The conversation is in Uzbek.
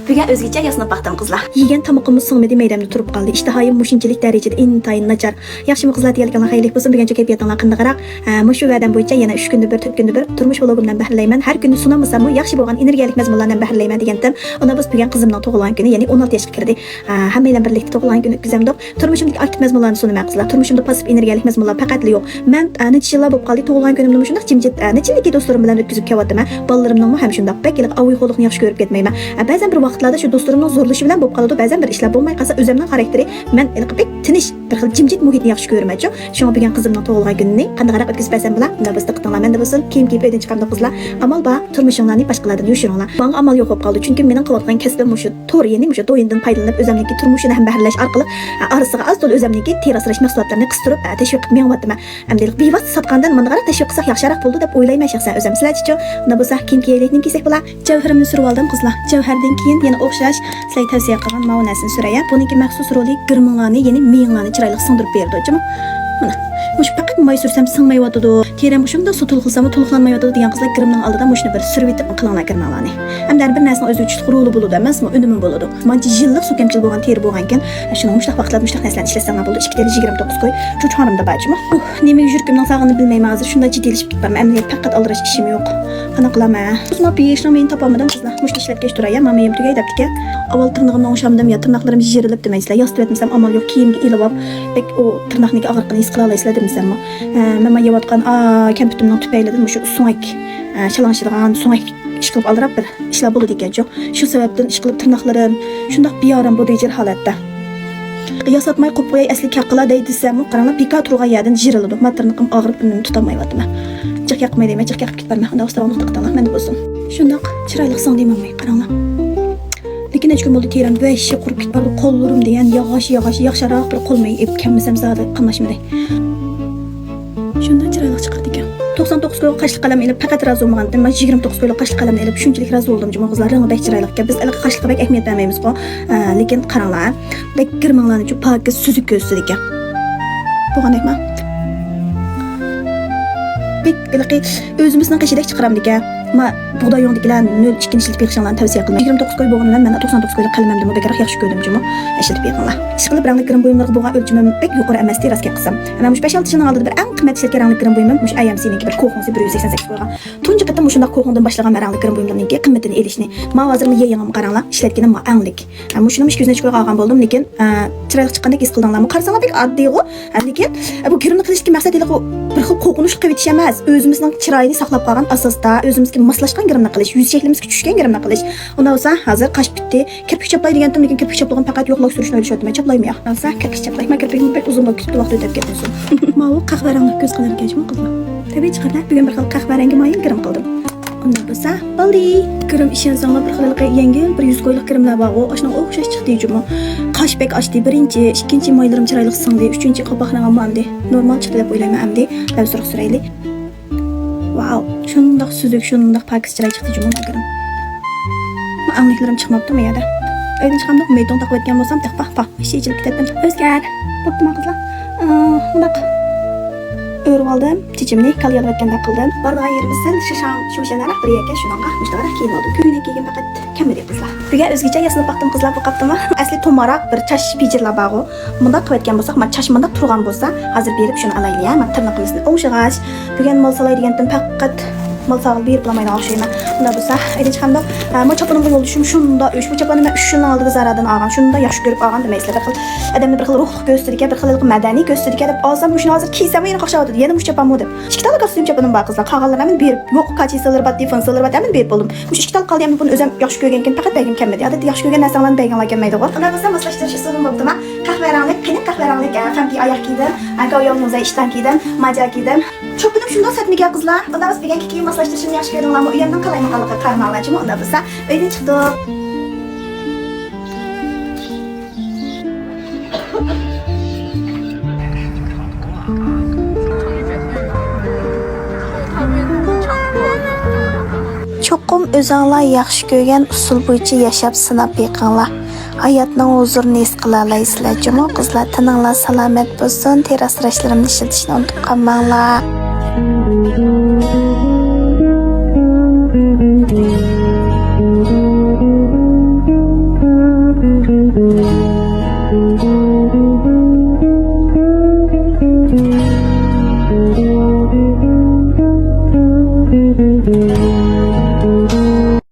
Bugun o'zgacha yasanib baxtim qizlar. Yegan tamoqimiz so'ngmadi, meydamda turib qoldi. İştahayım mushunchalik darajada intayin nachar. Yaxshimi qizlar deganlar xayrlik bo'lsin. Buguncha kayfiyatinglar qandaqroq? Mushu va'dam bo'yicha yana 3 kunda bir, 4 kunda bir turmush vlogimdan bahrilayman. Har kuni sunamasam, yaxshi bo'lgan energiyalik mazmunlardan bahrilayman degandim. Unda biz bugun qizimning tug'ilgan kuni, ya'ni 16 yoshga kirdi. Hamma bilan birlikda tug'ilgan kuni o'tkazamdik. Turmushimdagi aktiv mazmunlarni sunaman qizlar. Turmushimda pasiv energiyalik mazmunlar faqat yo'q. Men necha yillar bo'lib qoldi tug'ilgan kunimni shunday jimjit nechilik do'stlarim bilan o'tkazib kelyapman. Balalarımning ham shunday bakiliq aviy-xo'liqni yaxshi ko'rib ketmayman. Ba'zan bir vaqtlarda shu do'stlarimning zo'rlashi bilan bo'lib qoladi. Ba'zan bir ishlar bo'lmay qolsa, o'zimning xarakteri men ilqibek tinish bir xil jimjit muhitni yaxshi ko'rmaychi. Shunga bugun qizimning tug'ilgan kunini qandaqroq o'tkazib bersam bilan, unda biz diqqatinglar menda bo'lsin. Kiyim-kiyib uydan chiqqanda qizlar, amal bor, turmushinglarni boshqalardan yoshiringlar. Menga amal yo'q bo'lib qoldi, chunki mening qilayotgan kasbim shu to'g'ri, ya'ni shu do'yindan foydalanib o'zimniki turmushini ham bahrilash orqali orasiga az to'la o'zimniki terasrash mahsulotlarini qistirib tashviq qilib menyotyman. Amdilik bevosita sotgandan menga qarab tashviq qilsak yaxshiroq bo'ldi deb o'ylayman shaxsan o'zim. Sizlarchi, unda bo'lsa kiyim-kiyimlikni kiysak bo'lar. Javharimni surib oldim qizlar. Javhardan keyin yana o'xshash sizlarga tavsiya qilgan ma'nasini so'rayman. Buniki maxsus roli girminglarni, ya'ni miyinglarni chiroyli singdirib berdi, o'chimi? Mana mush faqat may sursam singmayotidi. Teram shunda sutul qilsam to'liqlanmayotidi degan qizlar kirimning oldida mushni bir surib etib qilinglar kirmanglarni. Hamda bir narsani o'zi uchun roli bo'ladi emasmi? Unumi bo'ladi. Manchi yillik sukamchil bo'lgan teri bo'lgan ekan, shuni mushtaq vaqtlar mushtaq narsalarni ishlasanglar bo'ldi. 2.29 qo'y. Chuchxonimda bajmi? Nima yurkimning sog'ini bilmayman hozir. Shunda jiddiylasib ketdim. Ammo faqat aldirash ishim yo'q. Qana qilaman? O'zim peshni men topolmadim qizlar. Mushta ishlab turaya, mamam tugay debdiki. Avval tirnog'imni o'shamdim, ya tirnoqlarim jirilib demaysizlar. Yostib etmasam amal yo'q, kiyimga ilib olib, bek o tirnoqniki og'riqni his qila olasizlar demasam. Men yeyotgan kamputimning tupaylidan shu so'ngak chalang'ishadigan so'ngak ish qilib aldirab bir ishlar bo'ladi ekan-ku. Shu sababdan ish qilib tirnoqlarim shundoq biyoram bu dejir holatda. Yasatmay qo'yib qo'yay asli kaqila deysam, qaranglar pika turgan yerdan jiriladi. Men tirnoqim og'rib bunini tutamayapman. Jiq yoqmay deyman, jiq yoqib ketmayman. Unda o'stirib nuqtalar menda bo'lsin. Shundoq chiroyli so'ng deyman, qaranglar. Lekin hech kim bo'ldi teram vashi qurib ketdi. Qo'llarim degan yog'och yaxshiroq bir qo'lmay ep kelmasam zodi qilmashmadi. Shunda chiroyli chiqardi ekan. 99 kilo qashli qalam elib faqat razı olmagandim. Men 29 kilo qashli qalam elib shunchalik razı bo'ldim. Juma qizlaring bek chiroyli ekan. Biz iliq qashliga bek ahamiyat bermaymiz-ku. Lekin qaranglar, bek girmanglarni chu pokiz suzib ko'rsatdi ekan. Bo'lgandekmi? Bek iliq o'zimizning qishidek chiqaram ekan. Ma buğday yo'ndikilar 0.2 ishlatib beqishinglarni tavsiya qilaman. 29 qo'y bo'lganidan men 99 qo'yga qalamamdim. Bekroq yaxshi ko'rdim juma. Ishlatib beqinglar. Ish qilib rangli kirim buyumlarga bo'lgan o'lchimim bek yuqori emas, terasga qilsam. Mana mush 5-6 yilning oldida bir eng qimmat ishlatgan rangli kirim buyumim mush IMC'niki bir ko'xonsi 188 qo'ygan. Tunji qatam shunday ko'xondan boshlagan rangli kirim buyumlarniki qimmatini elishni. Men hozirmi yeyingim qaranglar, ishlatganim anglik. Mushuni 200 qo'yga olgan bo'ldim, lekin chiroyli chiqqandek his qildinglarmi? Qarasanglar bek oddiy-ku. Lekin bu kirimni qilishga maqsad ila bir xil qo'rqinchli qilib emas, o'zimizning chiroyini saqlab qolgan asosda o'zimizga moslashgan kirimni qilish, yuz shaklimizga tushgan kirimni qilish. Undan so'ng hozir qash bitdi. Kirpik chaplay degandim, lekin kirpik chaplagan faqat yo'qlab surishni o'ylashyapman. Chaplayman. Alsa kirpik chaplayman, kirpikni bek uzun bo'lib ketdi, vaqt o'tib ketdi. Men u qahvarangi ko'z qilar ekanman qizlar. Tabiiy chiqarlar, bugun bir xil qahvarangi moyil kirim qildim. Undan bo'lsa, bo'ldi. Kirim ishonsanglar bir xil yangi bir yuz qo'yliq kirimlar bor. O'shni o'xshash chiqdi juma. Qash bek ochdi. Birinchi, ikkinchi moylarim chiroyli sindi, uchinchi qopoqlangam bo'ldi. Normal chiqdi deb o'ylayman amdi. Tavsiya suraylik. Wow, shundoq suzuk, shundoq pokis chiroy chiqdi juma kirim. Men angliklarim chiqmabdimi yana? Uydan chiqamda maydon taqib o'tgan bo'lsam, taqpa, ish ichilib ketdim. O'zgar. Bo'ptimi qizlar? Bundoq o'rib oldim, chichimni kalyal o'tganda qildim. Borgan yerimiz shishan, shushalaraq bir yerga shunaqa mushtaqaraq kiyib oldim. Ko'ylak kiygan faqat kamida qizlar. Bugun o'zgacha yasanib baxtim qizlar bu qaptimi? Asli to'maroq bir chash pijirlar bor. Bunda qilib o'tgan bo'lsak, men chash bunda turgan bo'lsa, hozir berib shuni alaylik. Men tirnoqimizni o'shig'ash. Bugun mol solay degandim faqat mal sağlığı bir bulamaydan alışayım. Bunda bo'lsa, aytib chiqamda, men choponimga yo'l tushim shunda 3 bu choponimni 3 yilning oldida zaradan olgan. Shunda yaxshi ko'rib olgan demaysizlar. Bir xil odamni bir xil ruhli ko'rsatadigan, bir xil madaniy ko'rsatadigan deb olsam, shuni hozir kiysam yana qo'shavdi. Yana mush chopon model. Ikkitala kostyum choponim bor qizlar. Qog'ozlarni berib, yo'q kachisalar bor, defansalar bor, men berib bo'ldim. Mush ikkitala qoldi, men buni o'zim yaxshi ko'rgan ekan, faqat begim kelmadi. Odatda yaxshi ko'rgan narsalarni beginlar kelmaydi. Undan bo'lsa, moslashtirish usulim bo'ptimi? Qahvaranlik, qiyin qahvaranlik, famki oyoq kiydim, go'yoqni ishdan kiydim, maja kiydim. Choponim shundoq satmiga qizlar. Undan biz began kiyim moslashtirishni yaxshi ko'raman. Ama uyandan qalaymi qalaqa qarmaqlanchimi unda bo'lsa, uydan chiqdik. Cho'qim o'zinglar yaxshi ko'rgan usul bo'yicha yashab sinab beqinglar. Hayotning huzurini his qila olasizlar. Juma qizlar, taninglar salomat bo'lsin. Terasrashlarimni ishlatishni unutib qolmanglar.